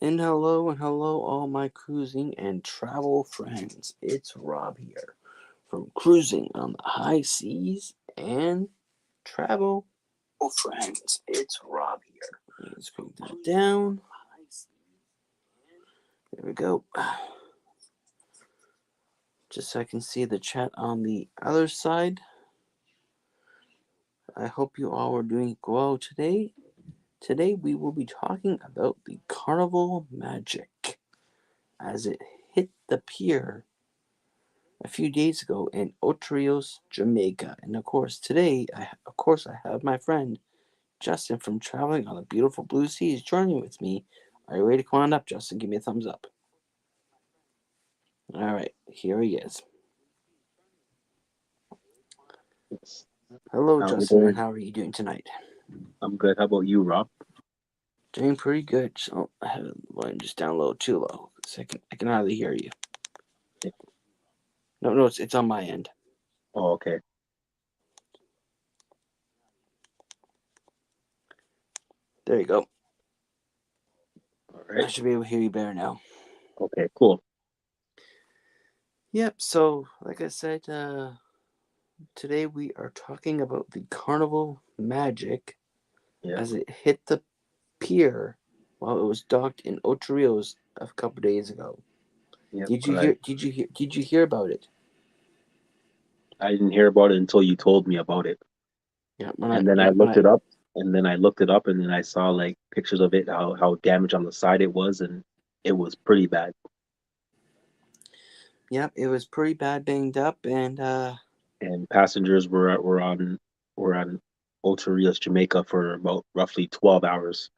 And hello, all my cruising and travel friends. It's Rob here from Cruising on the High Seas and Travel. Oh, friends, it's Rob here. Let's bring that down. There we go. Just so I can see the chat on the other side. I hope you all are doing well today. Today we will be talking about the Carnival Magic as it hit the pier a few days ago in Otrios, Jamaica. And of course, today, I have my friend Justin from Traveling on the Beautiful Blue Seas joining with me. Are you ready to come on up, Justin? Give me a thumbs up. All right, here he is. Hello, How are you Justin, and doing? how are you doing tonight? I'm good. How about you, Rob? Doing pretty good. So I have the volume just down low, too low. So I can hardly hear you. Yeah. No, it's on my end. Oh, okay. There you go. All I right. should be able to hear you better now. Okay, cool. Yep. So, like I said, today we are talking about the Carnival Magic Yeah. as it hit the pier while it was docked in Ocho a couple days ago. Yeah. Did you Right. hear? Did you hear about it? I didn't hear about it until you told me about it. Yeah, And then I looked it up and then I looked it up and then I saw like pictures of it, how damaged on the side it was, and it was pretty bad. yep, it was pretty bad, banged up, and And passengers were on Ultra Rios, Jamaica for about roughly 12 hours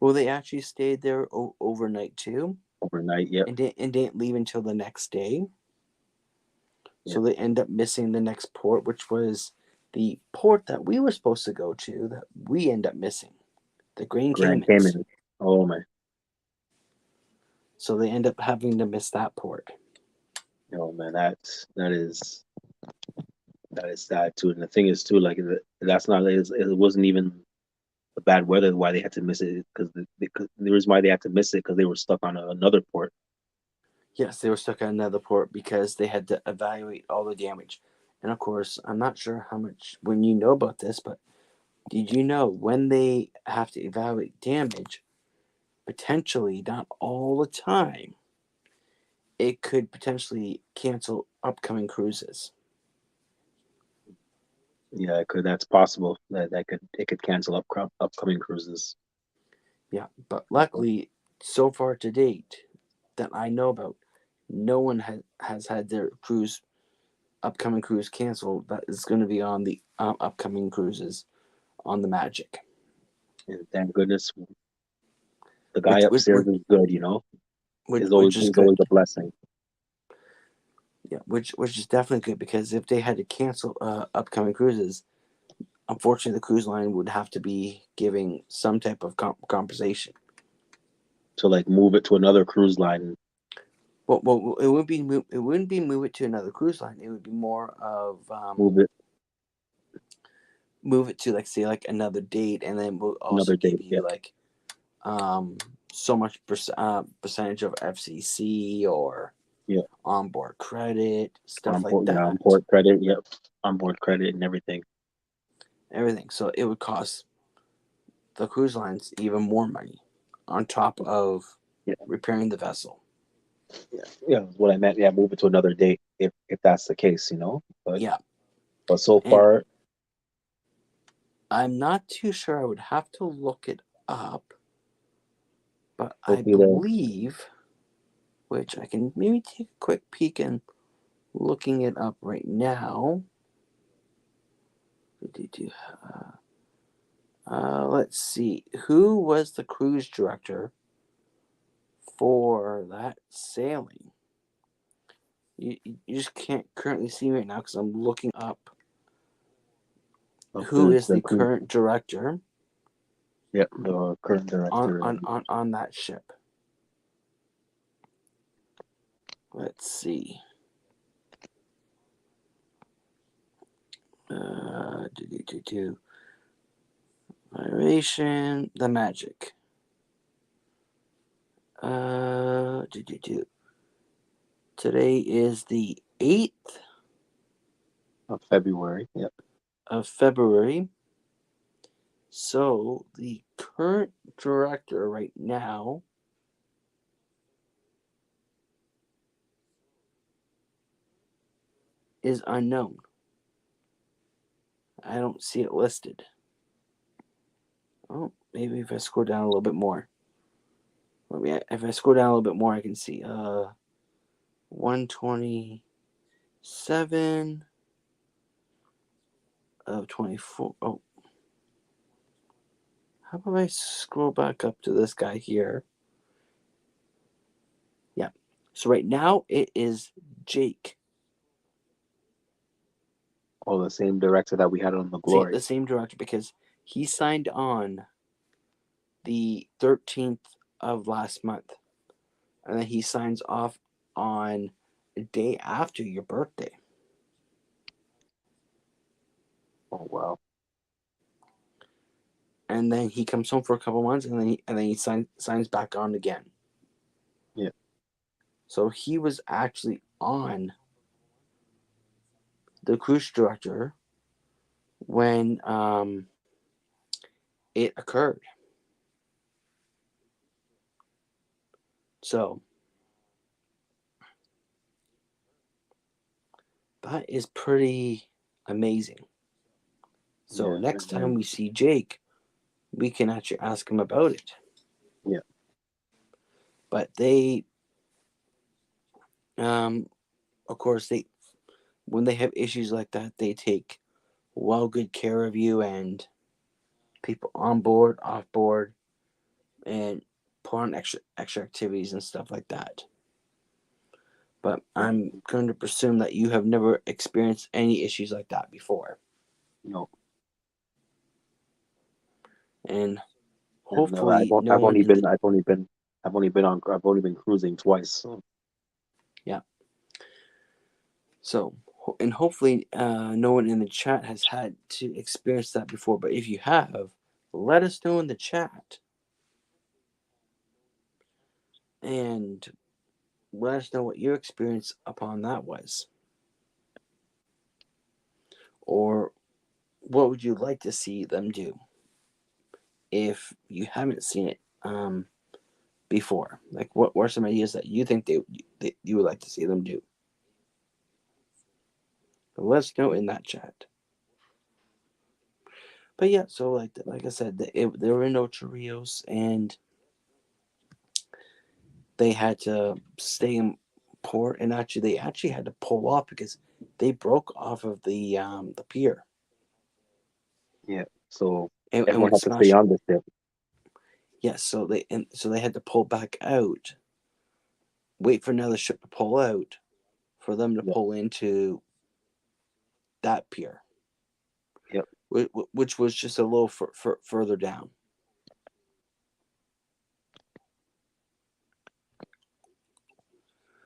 well, they actually stayed there overnight too, overnight. Yep. and didn't leave until the next day. So Yep. they end up missing the next port, which was the port that we were supposed to go to. That we end up missing, the Grand Grand Caymans. Cayman. Oh my. So they end up having to miss that port. Oh man, that is sad too. And the thing is too, like that's not it wasn't even the bad weather why they had to miss it because the reason why they had to miss it because they were stuck on another port. Yes, they were stuck at another port because they had to evaluate all the damage. And of course, I'm not sure how much when you know about this, but did you know when they have to evaluate damage, potentially not all the time, it could potentially cancel upcoming cruises. Yeah, that's possible. That could it could cancel upcoming cruises. Yeah, but luckily, so far to date that I know about, no one has had their upcoming cruise canceled that is going to be on the upcoming cruises on the Magic. And thank goodness the guy Which which upstairs which is good. You know, is always which is is good. always a blessing. Yeah, which is definitely good because if they had to cancel upcoming cruises, unfortunately the cruise line would have to be giving some type of compensation. To like move it to another cruise line, Well, it wouldn't be move it to another cruise line. It would be more of move it move it to like say like another date, and then we'll also another give date. you Yeah, like so much percentage of FCC or yeah. onboard credit, stuff like On that, board credit. Yep, on board credit and everything. everything. So it would cost the cruise lines even more money on top of Yeah, repairing the vessel. yeah. What I meant. Yeah, move it to another date if that's the case. But Yeah, so and far, I'm not too sure. I would have to look it up, but I hopefully the believe, which I can maybe take a quick peek and looking it up right now. Let's see. Who was the cruise director for that sailing? You just can't currently see me right now because I'm looking up of who is the the cruise. current director Yep, the current director. on that ship. Let's see. Vibration, the magic. Uh, do, do, do. Today is the 8th Of February. Yep. of February. So the current director right now is unknown. I don't see it listed. Oh, maybe if I scroll down a little bit more. If I scroll down a little bit more, I can see 127 of 24. Oh, how about I scroll back up to this guy here? Yeah. So right now it is Jake. Oh, the same director that we had on the See, Glory. the same director because he signed on the 13th of last month. And then he signs off on a day after your birthday. Oh wow. And then he comes home for a couple months, and then he signs back on again. Yeah. So he was actually on the cruise director when it occurred. So that is pretty amazing. So Yeah. next time we see Jake, we can actually ask him about it. Yeah. But they, of course, when they have issues like that, they take well good care of you and people on board, off board, and put on extra activities and stuff like that. But I'm going to presume that you have never experienced any issues like that before, No. and And hopefully no one in the I've only been cruising twice. So. yeah. So and hopefully no one in the chat has had to experience that before. But if you have, let us know in the chat and let us know what your experience upon that was, or what would you like to see them do if you haven't seen it before. Like, what were some ideas that you think you would like to see them do? Let us know in that chat. But yeah, so like I said, there were no Chorrillos, and they had to stay in port, and they actually had to pull off because they broke off of the pier. Yeah. So And everyone went had to stay smash. on the ship. Yes, so they had to pull back out, wait for another ship to pull out, for them to Yeah. pull into that pier, Yep. which was just a little further down.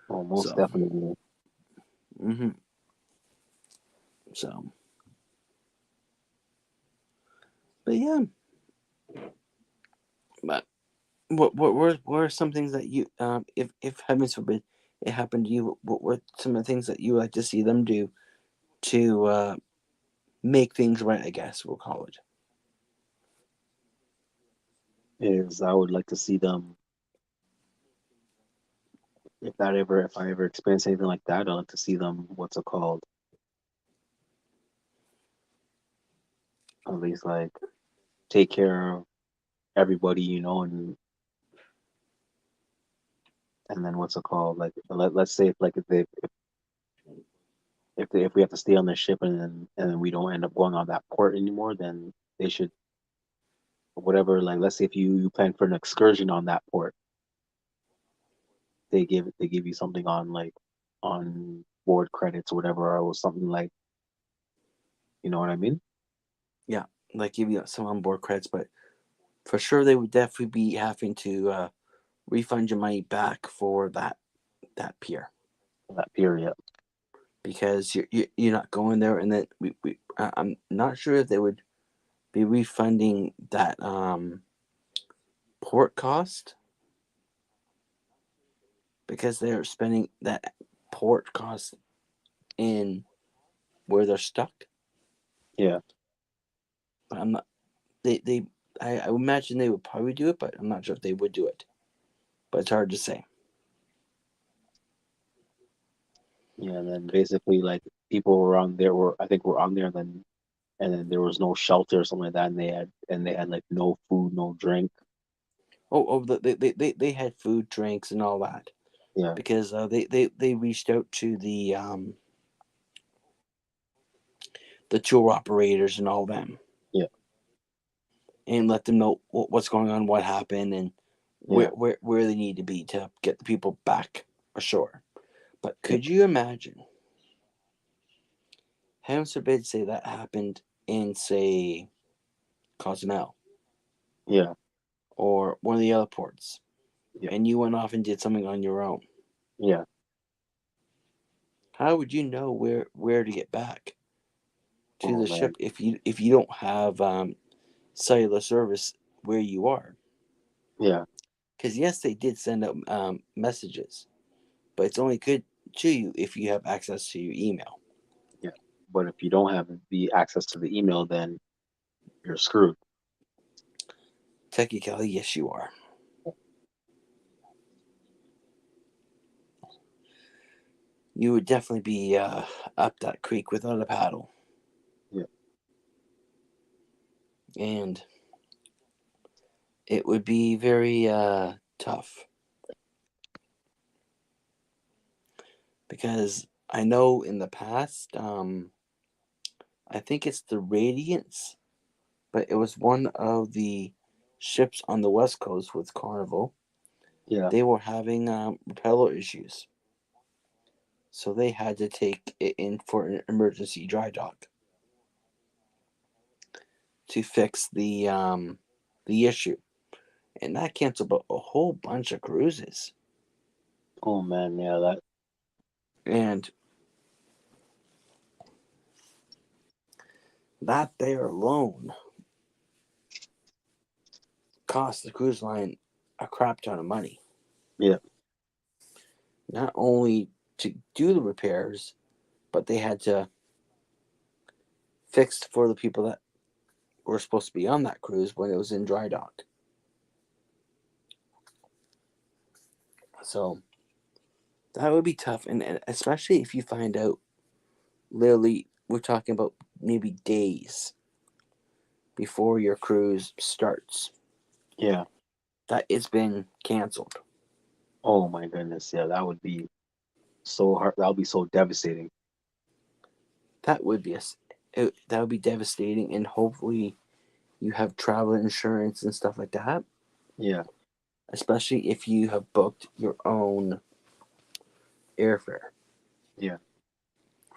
Oh, most So, definitely. mm-hmm. So, but yeah, but what are some things that you if heavens forbid it happened to you, what were some of the things that you would like to see them do to make things right? I guess we'll call it. Is I would like to see them if I ever experience anything like that, I'd like to see them what's it called? At least like take care of everybody, and then what's it called? Like let's say if we have to stay on the ship and then we don't end up going on that port anymore, then they should whatever. Like let's say if you plan for an excursion on that port, they give you something on like on board credits or whatever, or something like you know what I mean? Yeah, like give you some on board credits, but for sure they would definitely be having to refund your money back for that pier That period. because you're not going there, and then I'm not sure if they would be refunding that port cost. because they're spending that port cost in where they're stuck. Yeah. But I'm not. I would imagine they would probably do it, but I'm not sure if they would do it. But it's hard to say. Yeah. And then basically, like people around there were, I think, were on there, and then there was no shelter or something like that, and they had like no food, no drink. They had food, drinks, and all that Yeah. because they reached out to the tour operators and all them Yeah. and let them know what's going on, what happened, and Yeah. where they need to be to get the people back ashore. But Yeah. could you imagine, heaven forbid, say that happened in, say, Cozumel Yeah. or one of the other ports, Yeah. and you went off and did something on your own? Yeah. How would you know where to get back to Oh the man. ship if you don't have cellular service where you are? Yeah. Because yes, they did send out messages, but it's only good to you if you have access to your email. Yeah. But if you don't have the access to the email, then you're screwed. Technically, yes, you are. You would definitely be up that creek without a paddle, Yeah. and it would be very tough because I know in the past, I think it's the Radiance, but it was one of the ships on the west coast with Carnival. Yeah. They were having propeller issues, so they had to take it in for an emergency dry dock to fix the issue, and that canceled a whole bunch of cruises. Oh man. Yeah. That. And that there alone cost the cruise line a crap ton of money. Yeah. Not only to do the repairs, but they had to fix for the people that were supposed to be on that cruise when it was in dry dock. So that would be tough, and especially if you find out literally, we're talking about maybe days before your cruise starts Yeah. that it's been canceled. Oh my goodness. Yeah. That would be so hard. That would be so devastating. That would be that would be devastating, and hopefully you have travel insurance and stuff like that, Yeah. especially if you have booked your own airfare, Yeah.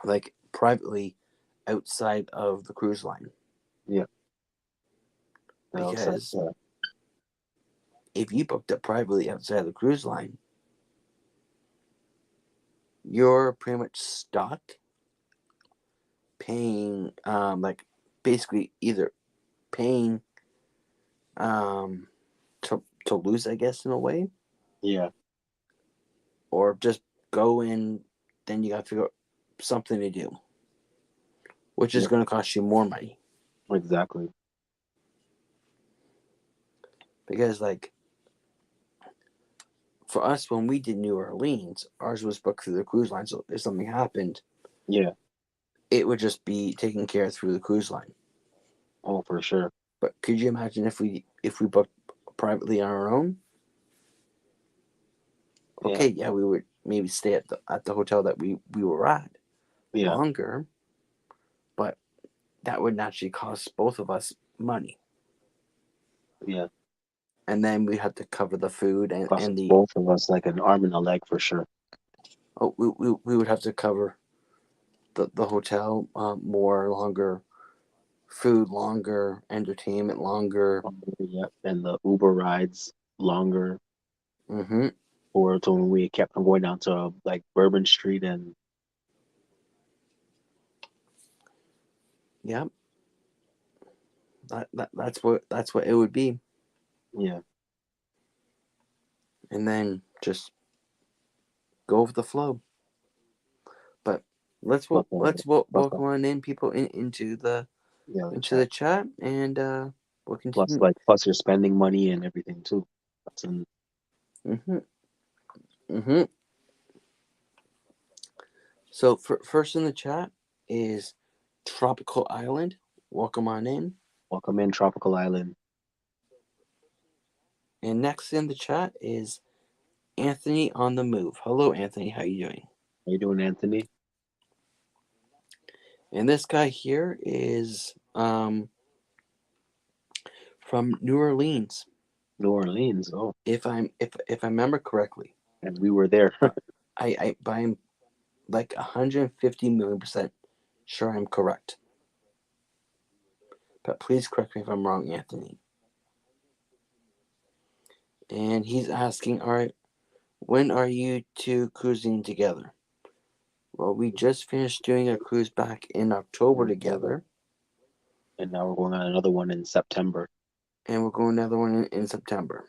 like privately outside of the cruise line. Yeah. No, it's like, Because if you booked it privately outside of the cruise line, you're pretty much stuck paying, like basically either paying um, to lose, I guess, in a way, yeah. or just go in. Then you got to figure out something to do, which is Yeah. going to cost you more money. Exactly. Because, like, for us, when we did New Orleans, ours was booked through the cruise line. So if something happened, Yeah. it would just be taken care of through the cruise line. Oh, for sure. But could you imagine if we booked privately on our own? Yeah. Okay, yeah, we would maybe stay at the hotel that we were at Yeah. longer, but that would naturally cost both of us money. Yeah. And then we had to cover the food Cost and us the both of us like an arm and a leg for sure. we would have to cover the hotel more longer, food longer, entertainment longer. Yeah. And the Uber rides longer. Mm-hmm. Or to when we kept on going down to like Bourbon Street and Yeah, that's what it would be. yeah. And then just go with the flow. But let's Plus, plus, welcome on in people into yeah, the chat. the chat, and we'll Plus, continue. like, plus you're spending money and everything too. That's in, Mm-hmm. Mm-hmm. So first in the chat is Tropical Island. Welcome on in. welcome in Tropical Island. And next in the chat is Anthony on the move. Hello, Anthony. How you doing? How you doing, Anthony? And this guy here is from New Orleans, New Orleans. Oh, if I remember correctly. and we were there. But I'm like 150 million% sure I'm correct. But please correct me if I'm wrong, Anthony. And he's asking, all right, when are you two cruising together? Well, we just finished doing a cruise back in October together, And now we're going on another one in September. and we're going another one in September.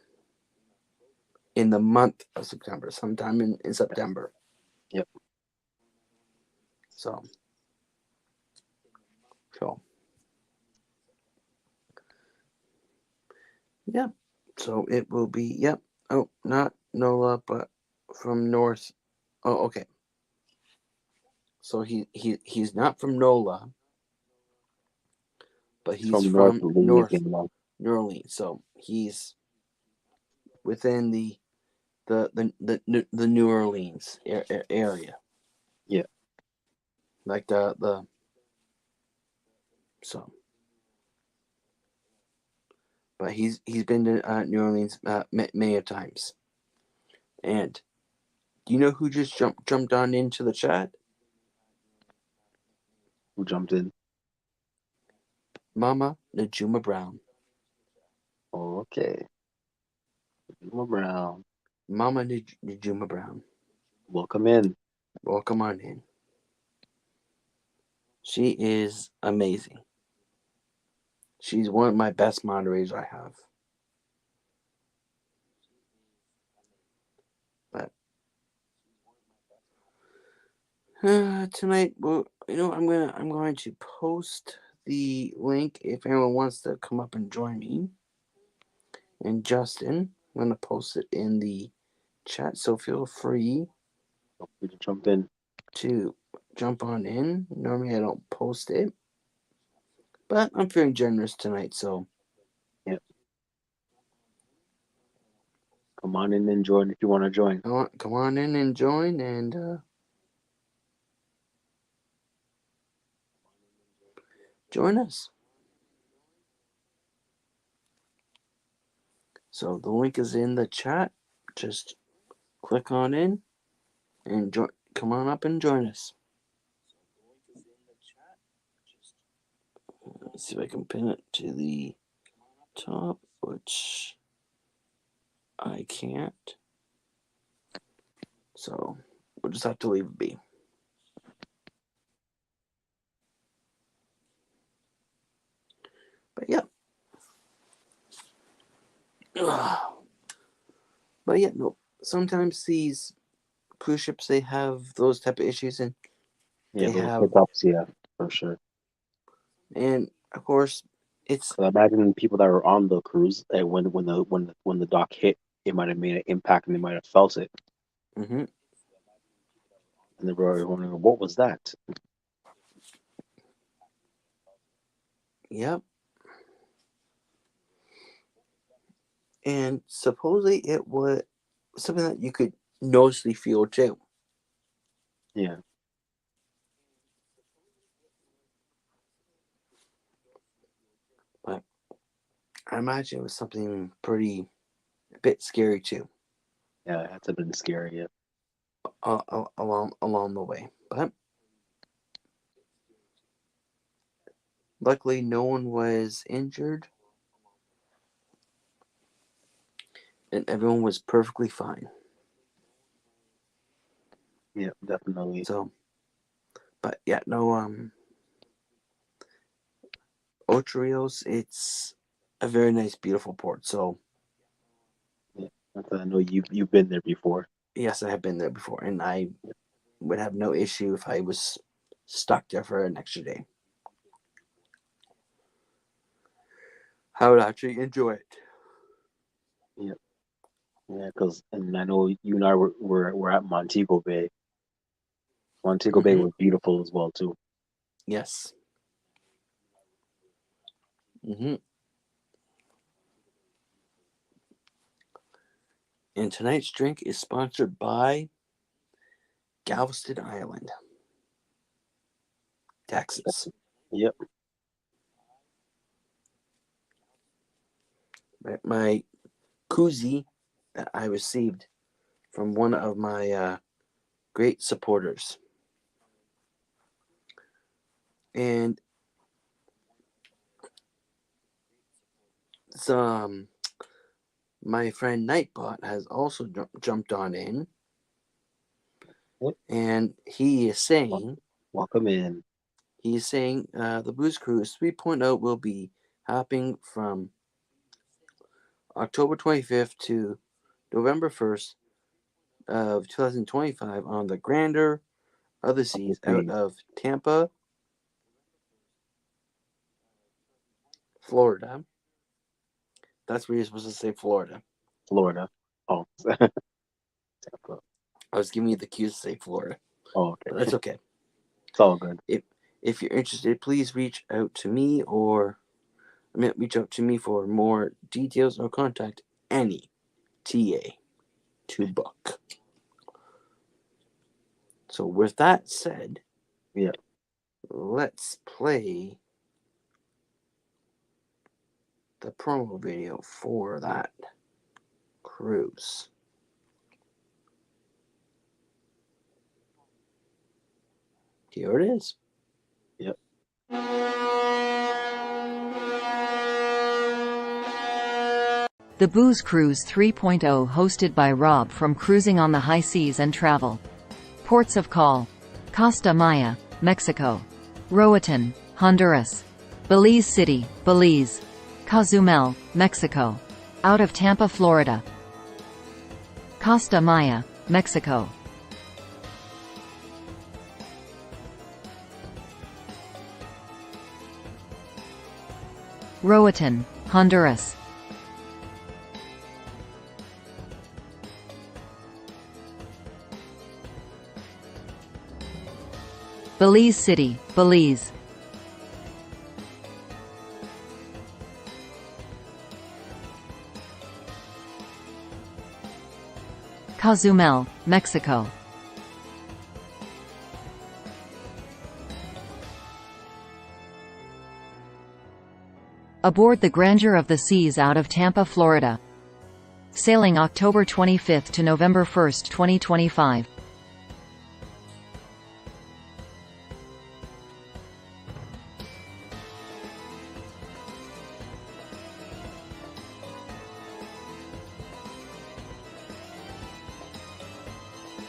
In the month of September, sometime in September. Yep. So, yep. So it will be, yep. Oh, not NOLA, but from North. Oh, okay. So he's not from NOLA, but He's he's from North from North Louisiana. New Orleans. So he's within the New Orleans area, Yeah. like the so. But he's been to New Orleans many times. And do you know who just jumped on into the chat? Who jumped in? Mama Najuma Brown. Oh, okay. Juma Brown. Mama Najuma Brown. Welcome in. Welcome on in. She is amazing. She's one of my best moderators I have. But tonight, well, I'm going to post the link if anyone wants to come up and join me. And Justin, I'm going to post it in the chat, so feel free to jump in. to jump on in. Normally I don't post it, but I'm feeling generous tonight, so Yeah. Come on in and join if you want to join. come on in and join, and join us. So the link is in the chat. Just click on in and join. Come on up and join us. Let's see if I can pin it to the top, which I can't. So we'll just have to leave it be. But yeah. But yeah, no. Sometimes these cruise ships, they have those type of issues, and Yeah, they those have, hiccups, yeah, for sure. and of course, it's Because I imagine people that were on the cruise, when the dock hit, it might have made an impact and they might have felt it, mm-hmm, and they were wondering what was that. yep. And supposedly it was something that you could noticeably feel too. Yeah, But I imagine it was something pretty a bit scary too, yeah, it had to have been scary. Yeah, along the way. But luckily, no one was injured, and everyone was perfectly fine. yeah, definitely. So, but yeah, no, Ocho Rios, it's a very nice, beautiful port. So, Yeah, I know you've been there before. Yes, I have been there before, and I would have no issue if I was stuck there for an extra day. I would actually enjoy it. Yeah, yeah. Because and I know you and I were at Montego Bay. Montego Bay Mm-hmm. was beautiful as well too. Yes. Mm-hmm. And tonight's drink is sponsored by Galveston Island, Texas. Yep. My koozie that I received from one of my great supporters. And um, my friend Nightbot has also jumped on in, Yep. and he is saying Welcome in. the Booze Cruise 3.0 will be happening from October 25th to November 1st of 2025 on the Grander of the Seas out Overseas, of Tampa, Florida. That's where you're supposed to say Florida. Florida. Oh, Tampa. I was giving you the cues to say Florida, Oh, but okay. that's okay. It's all good. If if you're interested, please reach out to me reach out to me for more details or contact any TA to book. So with that said, Yeah. let's play the promo video for that cruise. Here it is. Yep. The Booze Cruise 3.0 hosted by Rob from Cruising on the High Seas and Travel. Ports of call: Costa Maya, Mexico; Roatan, Honduras; Belize City, Belize; Cozumel, Mexico; out of Tampa, Florida; Costa Maya, Mexico; Roatan, Honduras; Belize City, Belize; Cozumel, Mexico. Aboard the Grandeur of the Seas out of Tampa, Florida. Sailing October 25 to November 1, 2025.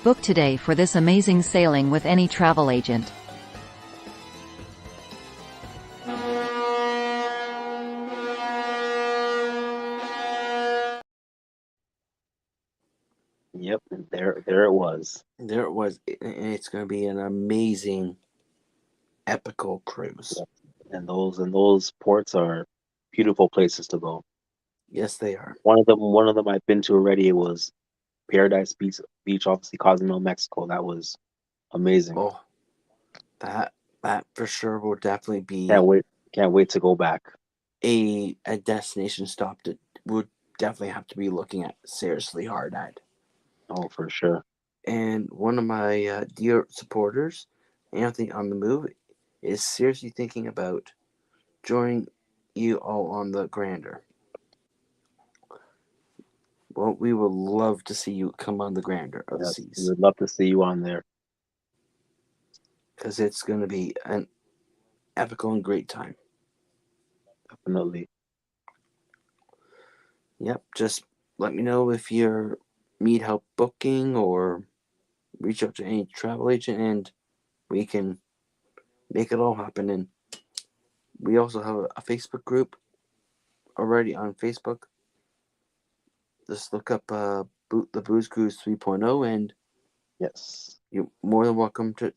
Book today for this amazing sailing with any travel agent. Yep. And there it was. There it was. It's going to be an amazing, epical cruise. Yep. And those ports are beautiful places to go. Yes, they are. One of them I've been to already. It was Paradise Beach, obviously Cozumel, Mexico. That was amazing. Oh, that that for sure will definitely Can't be wait. Can't wait to go back. a destination stop that would definitely have to be looking at seriously hard at. Oh, for sure. And one of my dear supporters, Anthony on the Move, is seriously thinking about joining you all on the Grander. Well, we would love to see you come on the Grander of the Yes, we Seas would love to see you on there. because it's going to be an epical and great time. Definitely. Yep, just let me know if you need help booking or reach out to any travel agent and we can make it all happen. And we also have a Facebook group already on Facebook. Just look up the Booze Cruise 3.0, and Yes. you're more than welcome to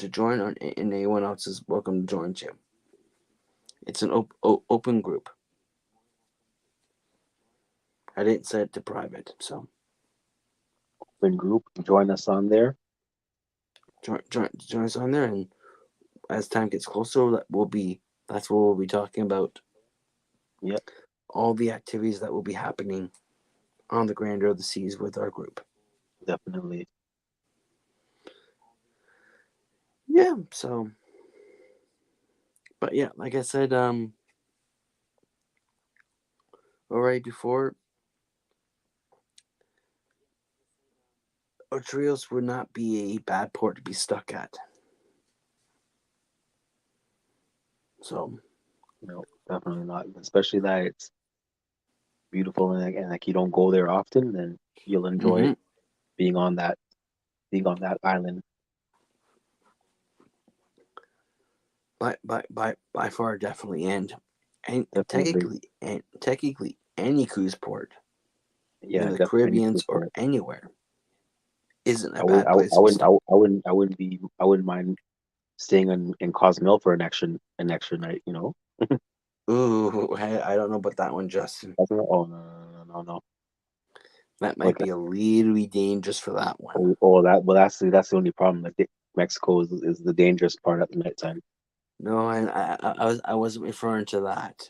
join, and anyone else is welcome to join too. It's an open group. I didn't set it to private, so Open group. Join us on there. join us on there, and as time gets closer, that's what we'll be talking about. Yep. All the activities that will be happening on the Grandeur of the Seas with our group. Definitely. Yeah, so, but yeah, like I said, already before, Otrios would not be a bad port to be stuck at. So, No, definitely not. Especially that it's beautiful and like you don't go there often, then you'll enjoy being on that island. by far, definitely, and Definitely. technically, any cruise port in Yeah, the definitely Caribbeans or prefer. anywhere isn't a I would bad place to be stuck. I wouldn't mind staying in Cozumel for an extra night, you know? Ooh, I don't know about that one, Justin. Oh no. That might Like be a little dangerous for that one. that's the only problem. Like Mexico is the dangerous part at the nighttime. No, and I wasn't referring to that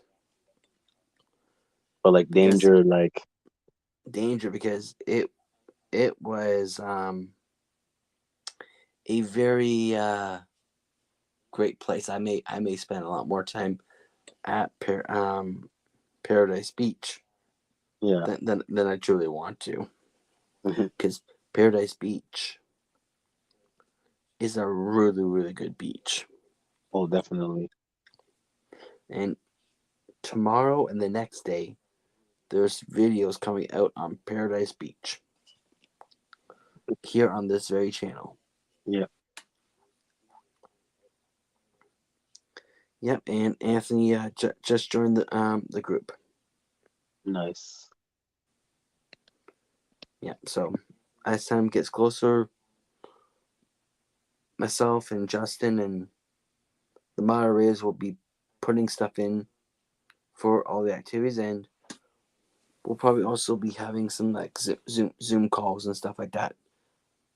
But like because danger, because it was a very great place. I may spend a lot more time at Paradise Beach yeah. than I truly want to, Hmm. because Paradise Beach is a really good beach. Oh, definitely. And tomorrow and the next day, there's videos coming out on Paradise Beach here on this very channel. Yeah. Yep, and Anthony just joined the group. Nice. Yeah, so as time gets closer, myself and Justin and the moderators will be putting stuff in for all the activities, and we'll probably also be having some like Zoom calls and stuff like that,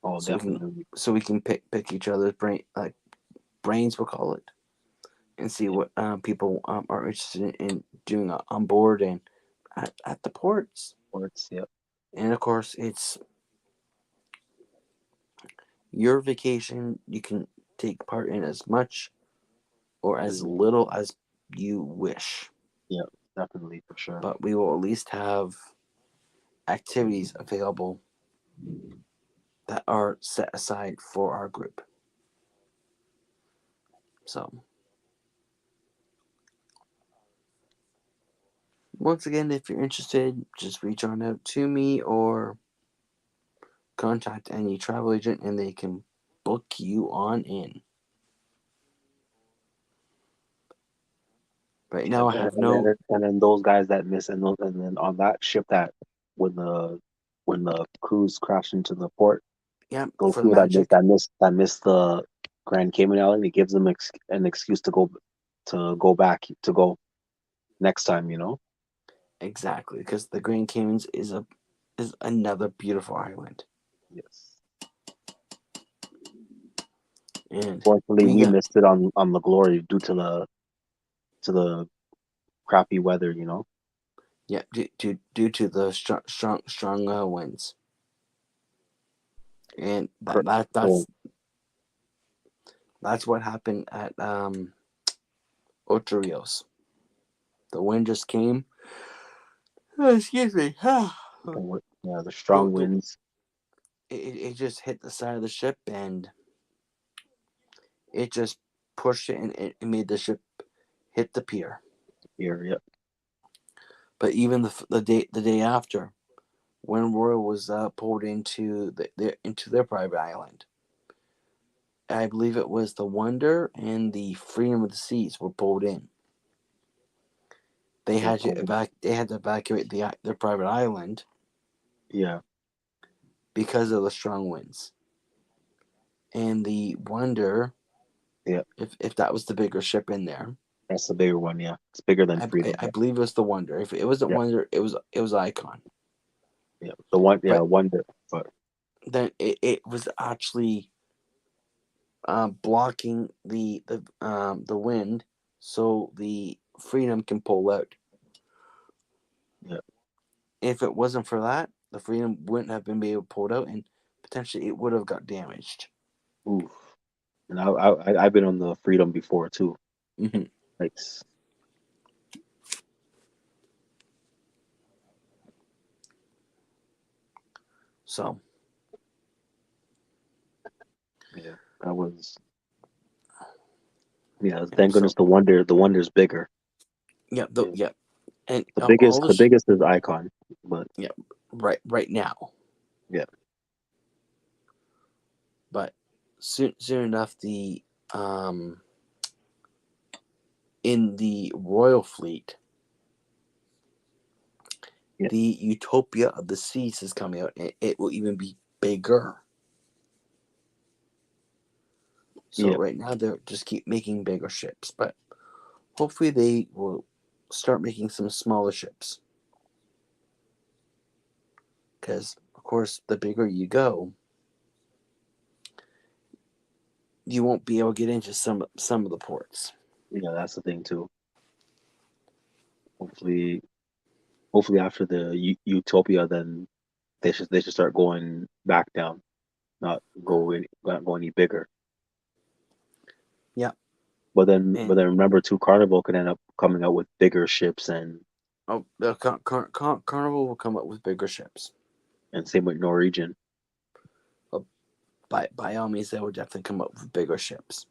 Oh, so definitely. we can pick each other's brains, we'll call it, and see Yeah. what people are interested in doing on board and at the ports. Sports. Yeah. And of course, it's your vacation. You can take part in as much or as little as you wish. Yeah. Definitely for sure. But we will at least have activities available that are set aside for our group. So, once again, if you're interested, just reach on out to me or contact any travel agent and they can book you on in. Right Yeah, now, I have no. and then those guys that miss and then on that ship that when the cruise crashed into the port, Yeah, those for the people Magic. that missed the Grand Cayman Island, it gives them an excuse to go back to go next time, you know. Exactly, because the Grand Caymans is another beautiful island, Yes. and Fortunately, we we got missed it on the Glory due to the crappy weather, you know. yeah due to the strong winds, and So that's what happened at Ocho Rios. The wind just came. Oh, excuse me. yeah, the the, strong the, winds it just hit the side of the ship and it just pushed it and it made the ship hit the pier. here. Yep. But even the day after, when Royal was pulled into into their private island, I believe it was the Wonder and the Freedom of the Seas were pulled in. They Yeah. had to evacuate their private island. Yeah. because of the strong winds. And the Wonder, Yeah, if that was the bigger ship in there, that's the bigger one. Yeah, it's bigger than I Freedom. believe it was the Wonder. If it wasn't Yeah, Wonder, it was Icon. yeah, the one. Yeah, But Wonder. But then it was actually blocking the wind, so the Freedom can pull out. yeah, If it wasn't for that, the Freedom wouldn't have been able to pull out, and potentially it would have got damaged. oof. And I've been on the Freedom before too. Mm-hmm. Like, So yeah, that was. Yeah, yeah, thank goodness so the Wonder's bigger. yeah, Yeah. yeah, and The all biggest, the this, biggest is Icon, but yeah, right now, yeah, but soon enough, the in the Royal Fleet, yeah, the Utopia of the Seas is coming out, and it will even be bigger. So yeah, right now they're just keep making bigger ships, but hopefully they will start making some smaller ships. Because of course, the bigger you go, you won't be able to get into some of the ports. yeah. That's the thing too. Hopefully, hopefully after the Utopia, then they should start going back down, not go any bigger. Yeah, But and then remember too, Carnival could end up coming out with bigger ships the Carnival will come up with bigger ships. and same with Norwegian. But by all means, they will definitely come up with bigger ships.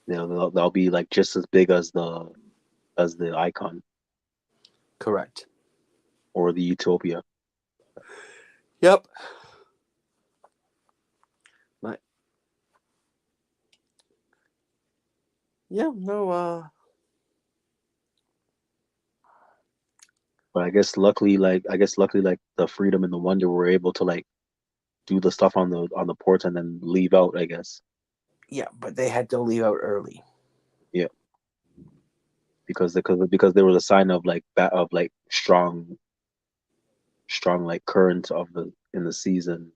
They'll be like just as big as the Icon Correct. or the Utopia. Yep. But yeah, no. But I guess luckily like the Freedom and the Wonder were able to like do the stuff on the ports and then leave out, I guess. Yeah, but they had to leave out early. Yeah, because there was a sign of like strong like current of the in the season.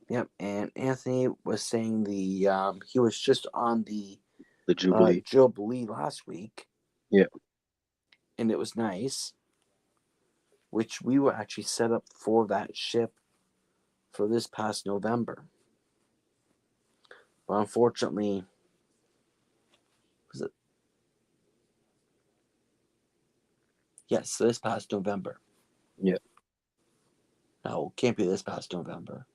Yep. And Anthony was saying he was just on the The Jubilee. Jubilee last week, Yeah, and it was nice. Which we were actually set up for that ship for this past November. But unfortunately, was it? Yes, this past November. yeah. No, it can't be this past November.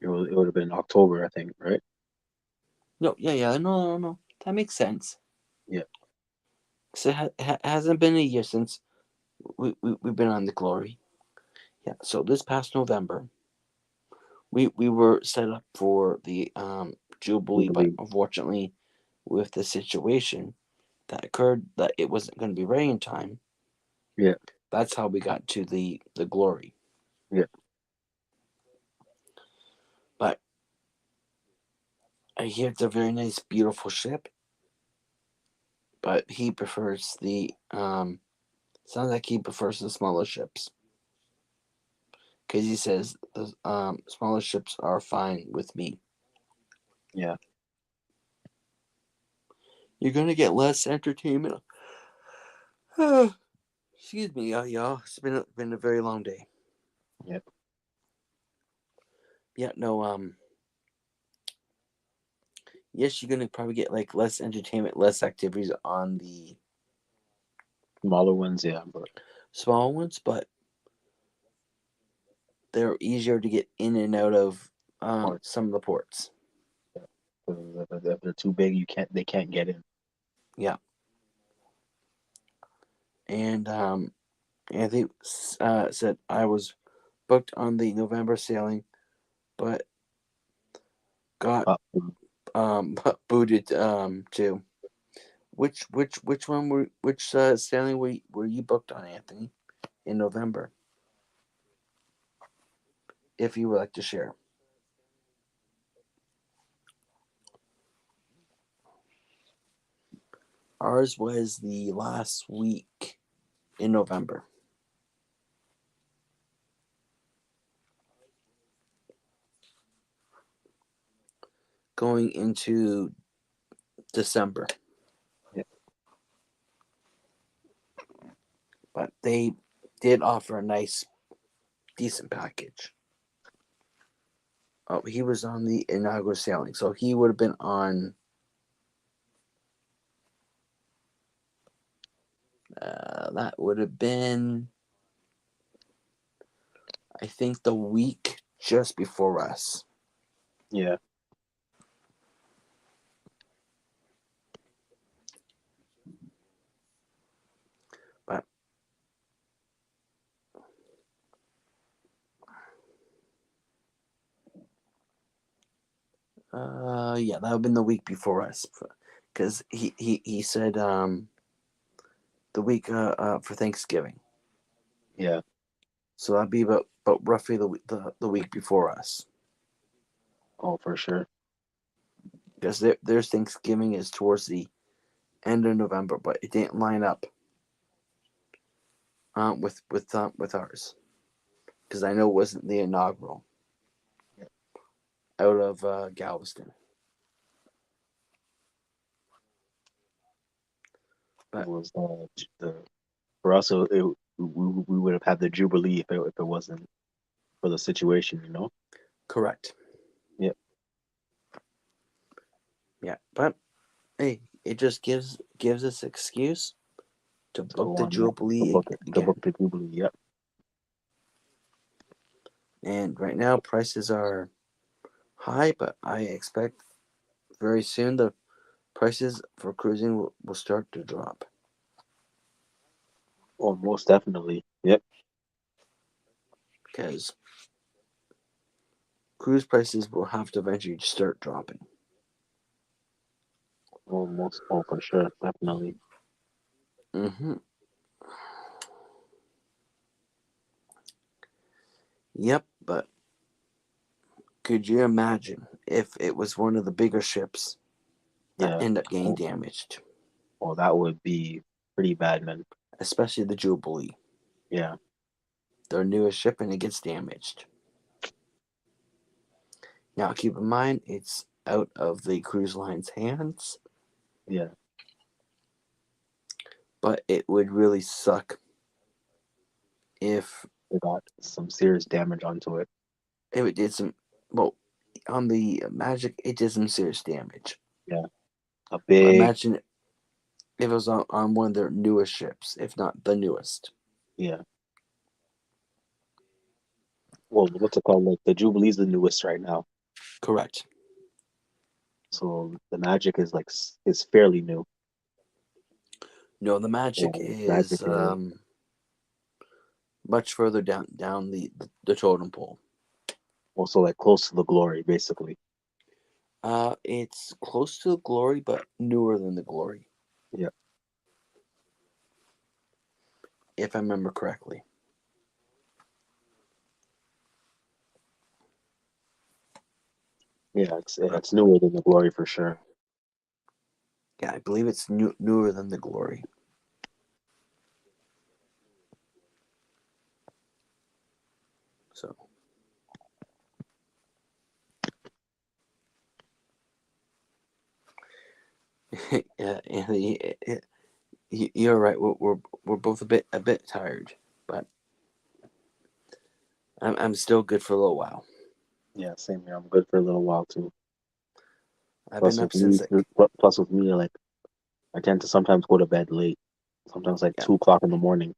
It would have been October, I think, right? No, yeah, no. That makes sense. Yeah, Because it hasn't been a year since we've been on the Glory. Yeah, so this past November, we were set up for the Jubilee, but Jubilee. unfortunately, with the situation that occurred, that it wasn't going to be ready in time. Yeah, That's how we got to the Glory. yeah, But I hear it's a very nice, beautiful ship. But he prefers the sounds like he prefers the smaller ships because he says the smaller ships are fine with me. yeah. You're gonna get less entertainment. Excuse me, y'all. It's been a very long day. Yeah. Yeah, no. Yes, you're gonna probably get like less entertainment, less activities on the Smaller ones, yeah, but small ones, but they're easier to get in and out of parts. some of the ports. Yeah. If they're too big, they can't get in. Yeah, and Anthony said I was booked on the November sailing, but got Uh, booted too. Which one which sailing were you booked on, Anthony, in November? if you would like to share. Ours was the last week in November. Going into December. Yeah. But they did offer a nice, decent package. Oh, he was on the inaugural sailing, so he would have been on. That would have been, I think, the week just before us. Yeah. But yeah, that would have been the week before us, because he said the week for Thanksgiving. Yeah. So that'd be about roughly the week before us. Oh, for sure. Because their Thanksgiving is towards the end of November, but it didn't line up with ours, because I know it wasn't the inaugural out of Galveston. It But was the for us. We would have had the Jubilee if it wasn't for the situation, you know. correct. Yeah. Yeah, but hey, it just gives us excuse to To book go the on, yeah. Jubilee To again. book the Jubilee. Yep. And right now prices are high, but I expect very soon the prices for cruising will start to drop. Oh, most definitely. Yep. Because cruise prices will have to eventually start dropping. Oh, most. Oh, for sure. Definitely. Mm-hmm. Yep, but could you imagine if it was one of the bigger ships that Yeah. end up getting Oh, damaged, oh, that would be pretty bad, man. especially the Jubilee, Yeah. their newest ship, and it gets damaged. Now, keep in mind, it's out of the cruise line's hands, Yeah. but it would really suck if It got some serious damage onto it. it did some. Well, on the Magic, it did some serious damage. Yeah. A But big. imagine if it was on one of their newest ships, if not the newest. Yeah. Well, what's it called? Like the Jubilee's the newest right now. Correct. So the Magic is like is fairly new. No, the Magic Yeah, Magic is is much further down the totem pole. also like close to the Glory, basically. It's close to the Glory, but newer than the Glory, Yeah. if I remember correctly. Yeah, it's newer than the Glory for sure. Yeah, I believe it's newer than the Glory. So, yeah, Anthony, you're right. We're both a bit tired, but I'm still good for a little while. Yeah, same here. I'm good for a little while too. I've Plus been with up me, since like plus with me, like I tend to sometimes go to bed late. Sometimes like yeah, 2 o'clock in the morning.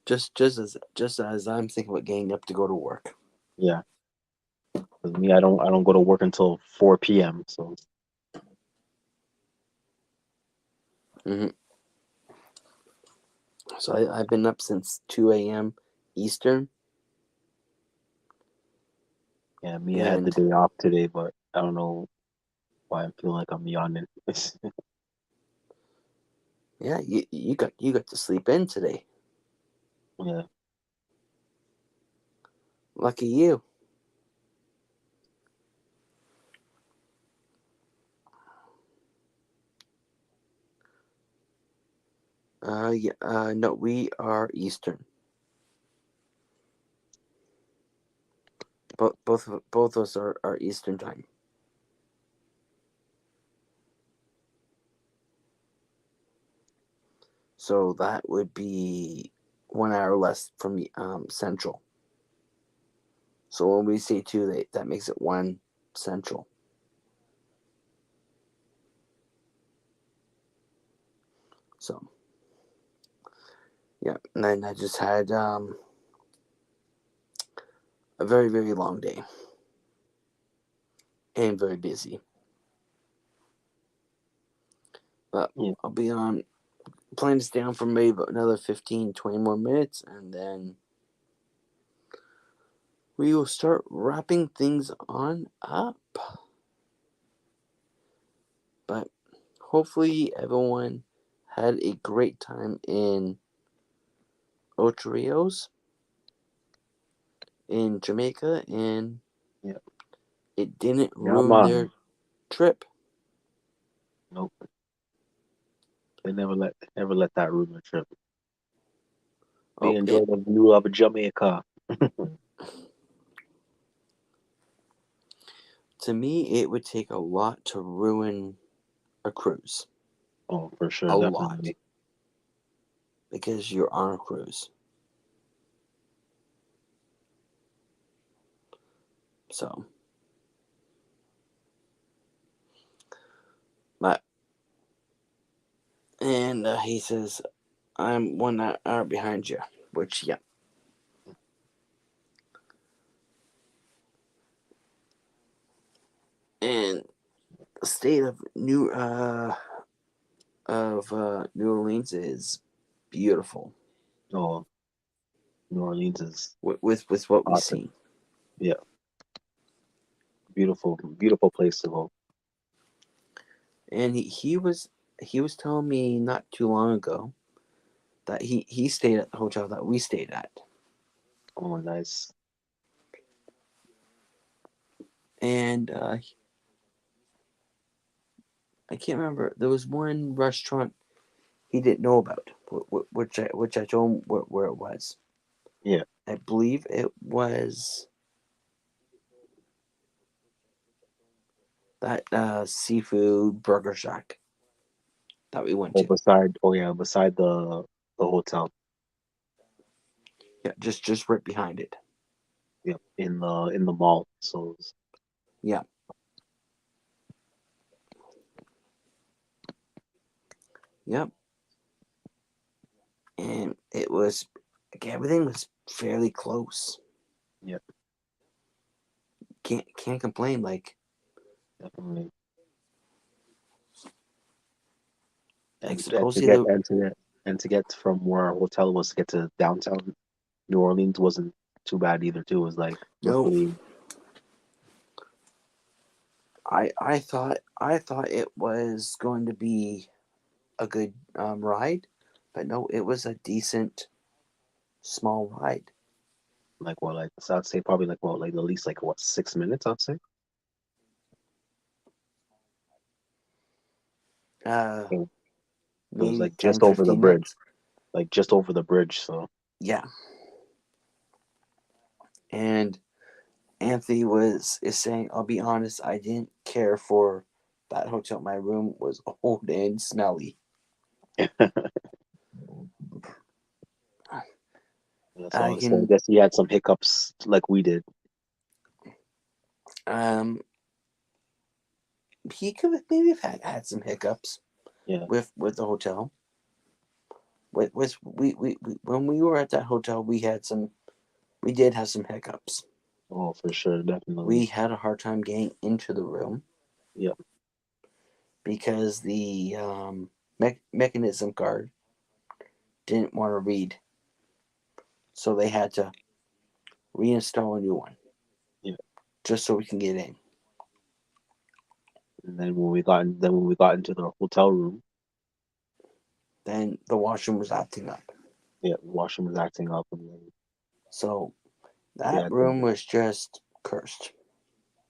just as I'm thinking about getting up to go to work. Yeah. With me, I don't go to work until 4 p.m. So Hmm. So I've been up since 2 a.m. Eastern, yeah, me, I had the and day off today, but I don't know why I feel like I'm yawning. yeah, you got to sleep in today. Yeah. Lucky you. No, we are Eastern. Both of us are Eastern time. So that would be 1 hour less from Central. So when we say 2, that makes it 1 Central. So yeah, and then I just had a very, very long day and very busy. But Yeah. I'll be on. Plan to stay on for maybe about another 15, 20 more minutes, and then we will start wrapping things on up. But hopefully everyone had a great time in Ocho Rios in Jamaica, and Yeah. it didn't Yeah, ruin man. their trip. Nope. They never let that ruin the trip. They Oh, enjoy the view of Jamaica. to me, it would take a lot to ruin a cruise. Oh, for sure, A lot. definitely. Because you're on a cruise. So, and he says, I'm 1 hour behind you, which, yeah. And the state of New Orleans is beautiful. Oh, New Orleans is with what we awesome. see. Yeah, beautiful place to go. And he was telling me not too long ago that he stayed at the hotel that we stayed at. Oh, nice. And I can't remember. There was one restaurant he didn't know about, which I told him where it was. Yeah. I believe it was that seafood burger shack that we went Oh, to. beside the hotel. Yeah, just right behind it. Yep, in the mall. So Yeah. Yep. And it was everything was fairly close. yeah, Can't complain. Like definitely. And supposedly the to get from where our hotel was to get to downtown New Orleans wasn't too bad either too. It was like no. roughly I thought it was going to be a good ride, but no, it was a decent small ride. like what like so I'd say probably like what like at least like what 6 minutes I'd say. Uh, So it was maybe like 10, just over the 15 bridge, minutes. like just over the bridge. So Yeah. And Anthony is saying, I'll be honest, I didn't care for that hotel. My room was old and smelly. that's I all. So I can guess he had some hiccups like we did. um he could have maybe have had some hiccups Yeah. with the hotel. With we when we were at that hotel we did have some hiccups. Oh, for sure, definitely. We had a hard time getting into the room Yeah. because the mechanism card didn't want to read, so they had to reinstall a new one Yeah. just so we can get in. And then when we got into the hotel room, Then the washroom was acting up. yeah, the washroom was acting up, and then So That Yeah, room was just cursed.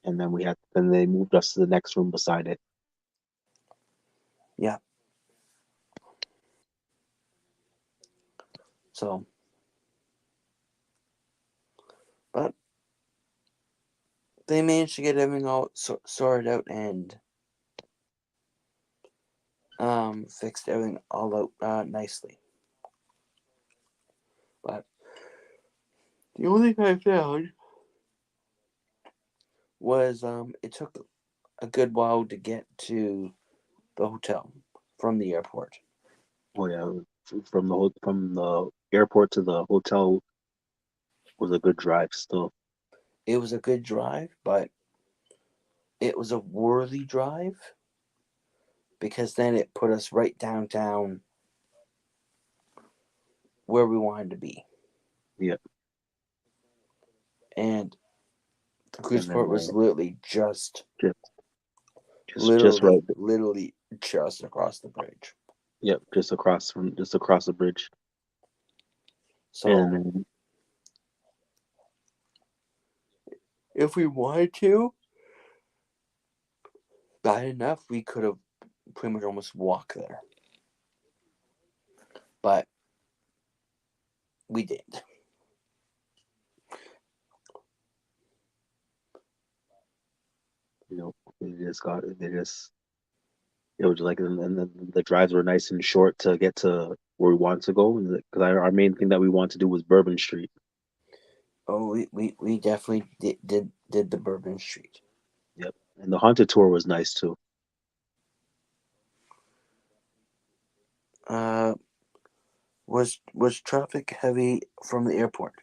and then they moved us to the next room beside it. Yeah. So, but they managed to get everything all sorted out and fixed everything all out nicely. But the only thing I found was it took a good while to get to the hotel from the airport. Oh yeah, from the airport to the hotel was a good drive still. It was a good drive, but it was a worthy drive because then it put us right downtown where we wanted to be. Yeah, And the cruise and then port was literally just just just right. literally just across the bridge. Yep, just across the bridge. So And then, if we wanted to, bad enough, we could have pretty much almost walked there. But we didn't. they just it was like, and then the drives were nice and short to get to where we wanted to go. Because our main thing that we wanted to do was Bourbon Street. Oh, we definitely did the Bourbon Street. Yep, and the haunted tour was nice too. Uh, was traffic heavy from the airport?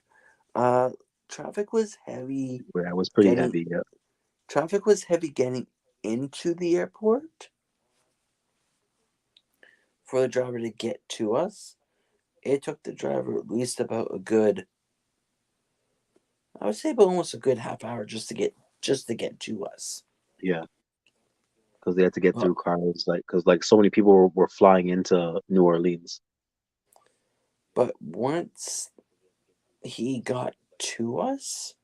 Traffic was heavy Yeah, it was pretty getting heavy. Yeah, traffic was heavy getting into the airport for the driver to get to us. It took the driver at least about a good, I would say about almost a good half hour just to get to us. yeah, because they had to get But through cars, because so many people were flying into New Orleans. once he got to us,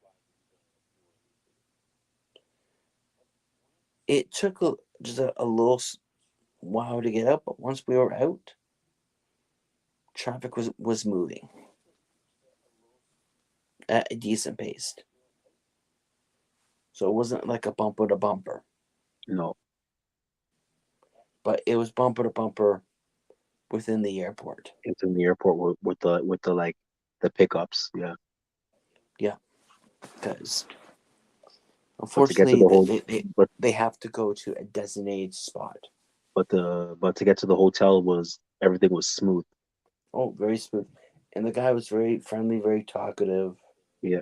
it took just a little while to get out. But once we were out, traffic was moving at a decent pace. So it wasn't like a bumper to bumper, No, but it was bumper to bumper within the airport. it's in the airport with the like the pickups. Yeah, Yeah, because but to get to unfortunately the whole, but they have to go to a designated spot. but to get to the hotel was everything was smooth. Oh, very smooth. And the guy was very friendly, very talkative. Yeah,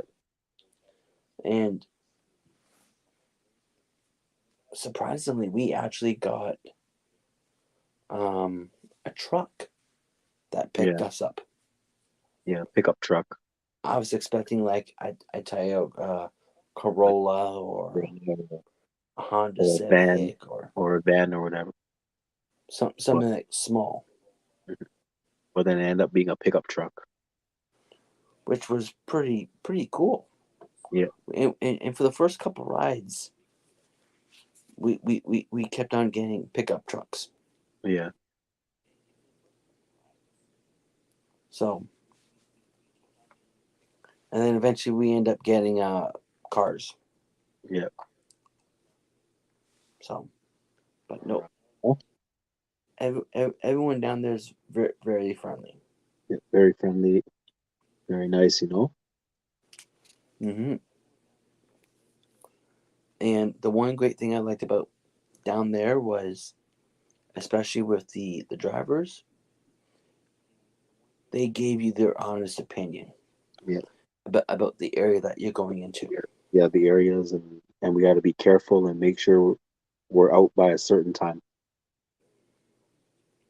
And surprisingly, we actually got a truck that picked yeah, us up. yeah, pickup truck. I was expecting like I tell you Like Corolla or a Honda or a van Civic or or a van or whatever. But something like small, but then it ended up being a pickup truck. which was pretty cool. Yeah, And for the first couple rides, we kept on getting pickup trucks. yeah, So, and then eventually we end up getting cars. yeah. So, but no, Oh, everyone down there is very friendly. yeah, very friendly, very nice. Hmm. And the one great thing I liked about down there was, especially with the drivers, they gave you their honest opinion Yeah, about the area that you're going into. yeah, yeah. The areas and we got to be careful and make sure we're out by a certain time.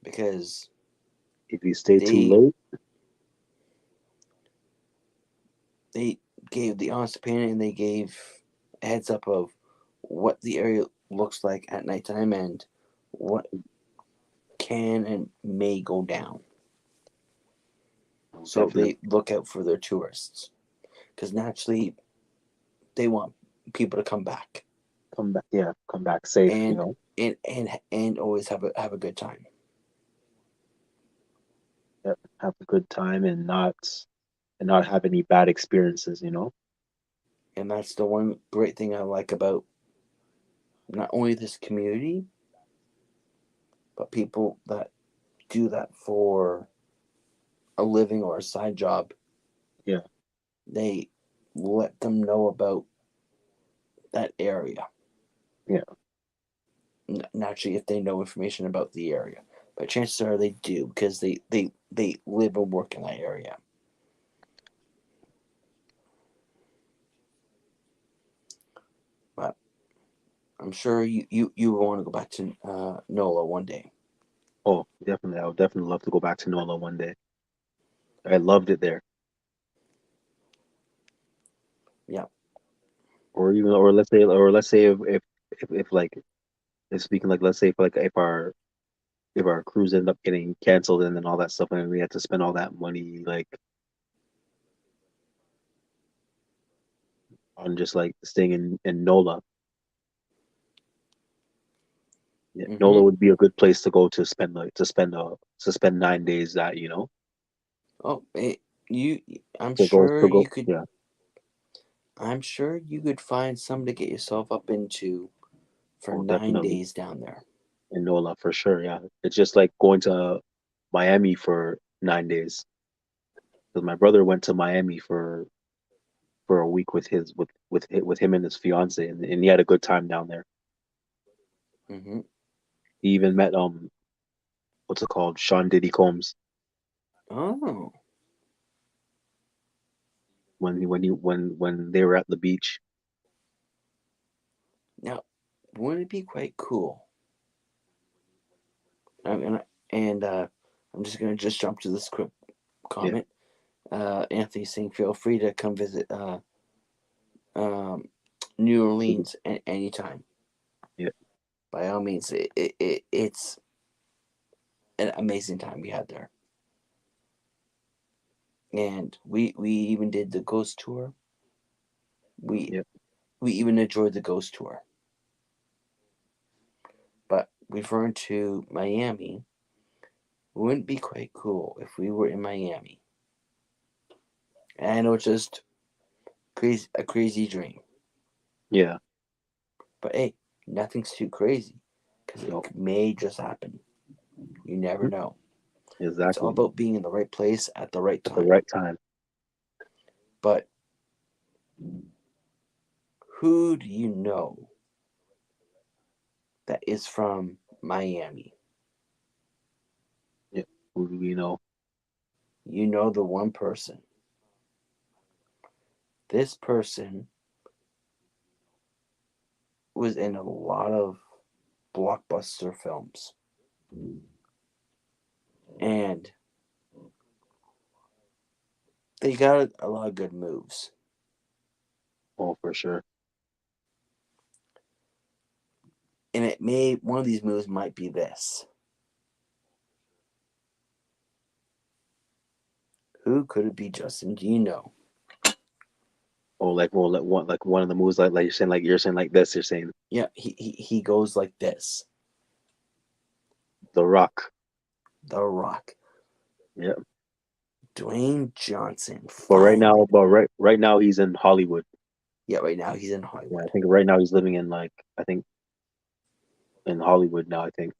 Because If you stay too they late, they gave the honest opinion and they gave a heads up of what the area looks like at nighttime and what can and may go down. So definitely. they look out for their tourists. because naturally they want people to come back Come back, yeah, come back safe, you and know. and always have a good time. Yeah, have a good time and not have any bad experiences, you know. And that's the one great thing I like about not only this community, but people that do that for a living or a side job. Yeah, They let them know about that area. yeah, Naturally, if they know information about the area, but chances are they do because they live and work in that area. But I'm sure you want to go back to NOLA one day. oh, definitely, I would definitely love to go back to NOLA one day. I loved it there. Yeah. Or even, or let's say if like, if speaking like, let's say if our cruise ended up getting canceled and then all that stuff, and we had to spend all that money like on just like staying in NOLA. Yeah, Mm-hmm. NOLA would be a good place to go to spend like to spend 9 days at, you know, Oh, you. I'm to sure go, you could. yeah. I'm sure you could find something to get yourself up into for Oh, 9 definitely days down there. in NOLA for sure. Yeah, it's just like going to Miami for 9 days. Because my brother went to Miami for a week with with him and his fiance, and he had a good time down there. Mm-hmm. He even met what's it called, Sean Diddy Combs, Oh, when they were at the beach. now wouldn't it be quite cool? I'm gonna and I'm just gonna jump to this quick Yeah, comment. Anthony saying, feel free to come visit um, New Orleans anytime. yeah, By all means, it's an amazing time we had there. And we even did the ghost tour. We yeah. we even enjoyed the ghost tour. But referring to Miami, wouldn't it be quite cool if we were in Miami. And I know it's just a crazy dream. Yeah. But hey, nothing's too crazy because it No, may just happen. You never mhm, know. It's all exactly. about being in the right place at the right At the time. right time. But who do you know that is from Miami? Yeah. Who do we know? You know the one person. This person was in a lot of blockbuster films. And they got a lot of good moves. Oh, for sure. And one of these moves might be this. Who could it be, Justin? Do you know? Oh, like one of the moves, like you're saying like this. You're saying Yeah, he goes like this. The Rock. The Rock. Yeah. Dwayne Johnson, But finally. right now he's in Hollywood. Yeah, right now he's in Yeah, I Hollywood. think right now he's living in like, I think in Hollywood now. I think,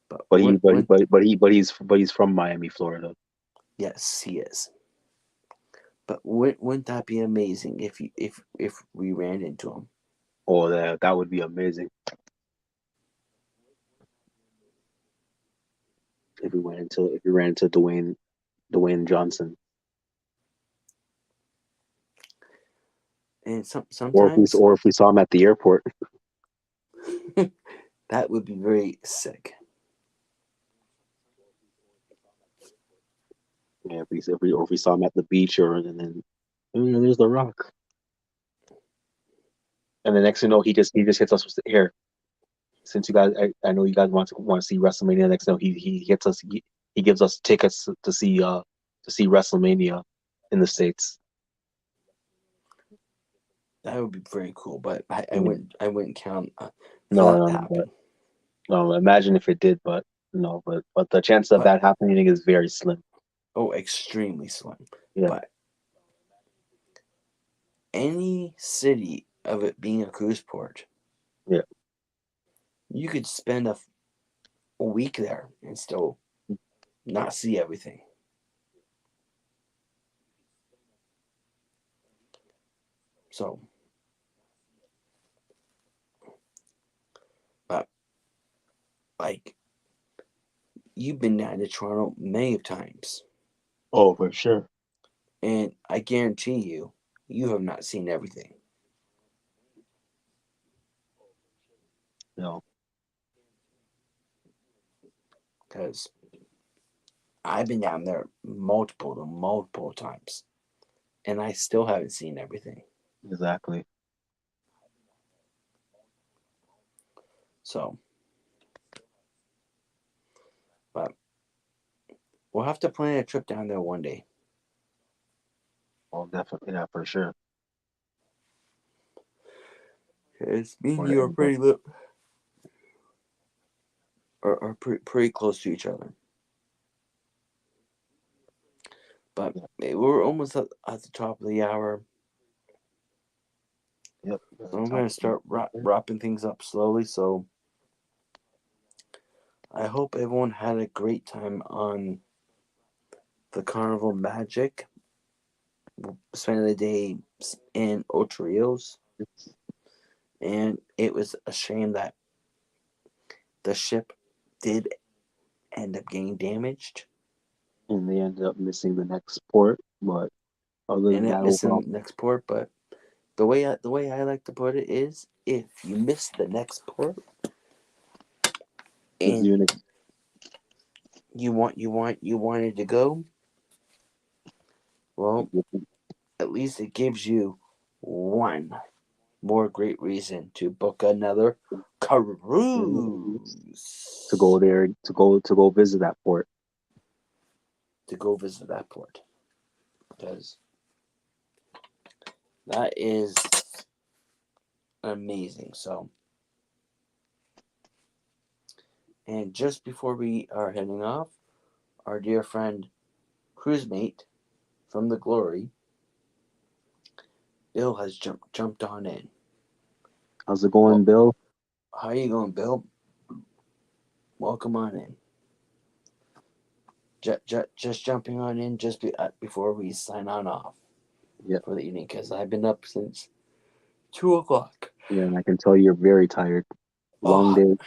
But but he when but he- when but he's from Miami, Florida. yes, he is. But wouldn't that be amazing if we ran into him? Oh, that would be amazing if we ran into Dwayne Johnson, And sometimes or if we saw him at the airport. that would be very sick. Yeah, or if we saw him at the beach, or and then oh, yeah, there's The Rock. And the next thing you know, he just hits us with here. Since you guys, I know you guys want to see WrestleMania. Next thing you know, he he gives us tickets to see WrestleMania in the States. That would be very cool, but I Yeah. wouldn't count for No, that no, to no, but happen. no. Imagine if it did, but no, but the chance of But that happening is very slim. extremely slim. Yeah, But any city of it being a cruise port, yeah, you could spend a week there and still not see everything. So, but like you've been down to Toronto many times, oh, for sure. and I guarantee you have not seen everything No, because I've been down there multiple times, and I still haven't seen everything. exactly. So, but we'll have to plan a trip down there one day. Oh, definitely, yeah, for sure. Because me and Or you are and pretty pretty close to each other. But yeah, we're almost at the top of the hour. yep. So I'm Top going to of start wrapping things up slowly. So I hope everyone had a great time on the Carnival Magic, spending the day in Ocho Rios. And it was a shame that the ship did end up getting damaged and they ended up missing the next port. But other than and it that, overall, missing the next port. But the way I like to put it is, if you miss the next port gives and you an you wanted to go, well, ex- at least it gives you one more great reason to book another to go cruise there to go visit that port. to go visit that port, because that is amazing. So, and just before we are heading off, our dear friend cruise mate from the Glory, Bill, has jumped on in. How's it going, Well, Bill? how you going, Bill? Welcome on in. Just jumping on in before we sign on off Yeah, for the evening, because I've been up since 2 o'clock. yeah, and I can tell you're very tired. Long Oh, day.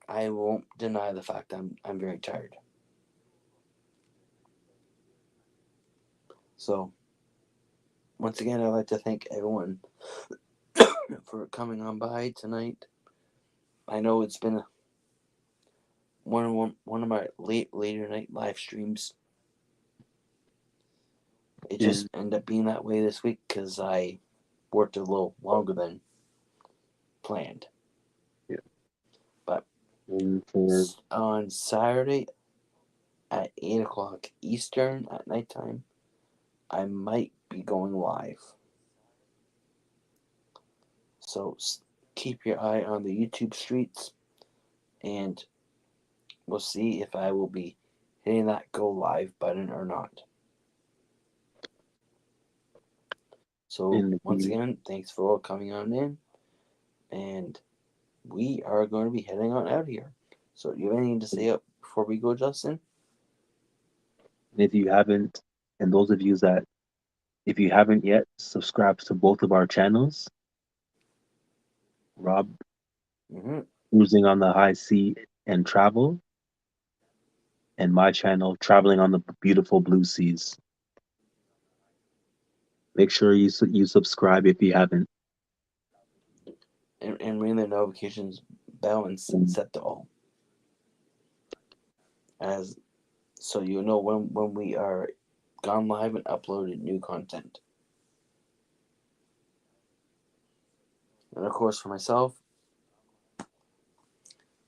I won't deny the fact I'm very tired. So once again, I'd like to thank everyone for coming on by tonight. I know it's been one of my later night live streams. It Yeah, just ended up being that way this week because I worked a little longer than planned. yeah. But And for on Saturday at 8 o'clock Eastern at nighttime, I might be going live. So keep your eye on the YouTube streets, and we'll see if I will be hitting that go live button or not. So in once the again, thanks for all coming on in, and we are going to be heading on out of here. So do you have anything to say before we go, Justin? if you haven't, and those of you that if you haven't yet subscribed to both of our channels, Rob Mm-hmm. Cruising on the High Sea and Travel, and my channel Traveling on the Beautiful Blue Seas. Make sure you subscribe if you haven't. And ring the notifications bell and And set to all, as so you know when we are gone live and uploaded new content. And of course, for myself,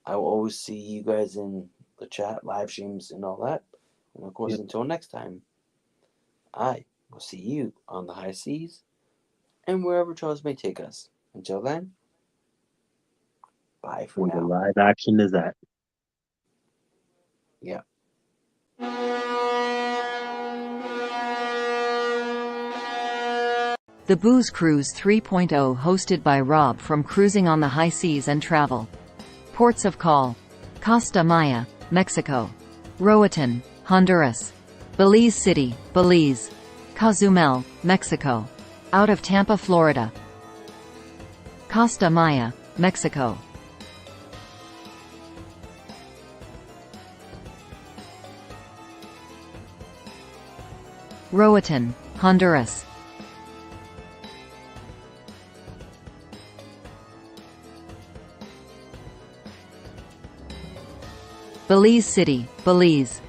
I will always see you guys in the chat, live streams, and all that. And of course, yeah, until next time, I will see you on the high seas and wherever trails may take us. Until then, bye for Where the now. live action is at. Yeah. The Booze Cruise 3.0, hosted by Rob from Cruising on the High Seas and Travel. Ports of call: Costa Maya, Mexico; Roatan, Honduras; Belize City, Belize; Cozumel, Mexico; out of Tampa, Florida; Costa Maya, Mexico; Roatan, Honduras; Belize City, Belize;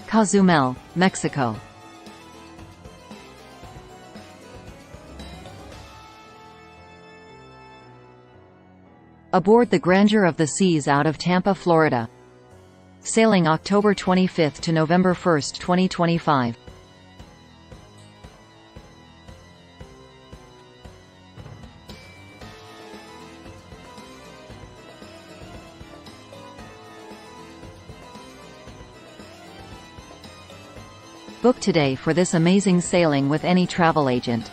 Cozumel, Mexico. Aboard the Grandeur of the Seas out of Tampa, Florida. Sailing October 25 to November 1, 2025. Book today for this amazing sailing with any travel agent.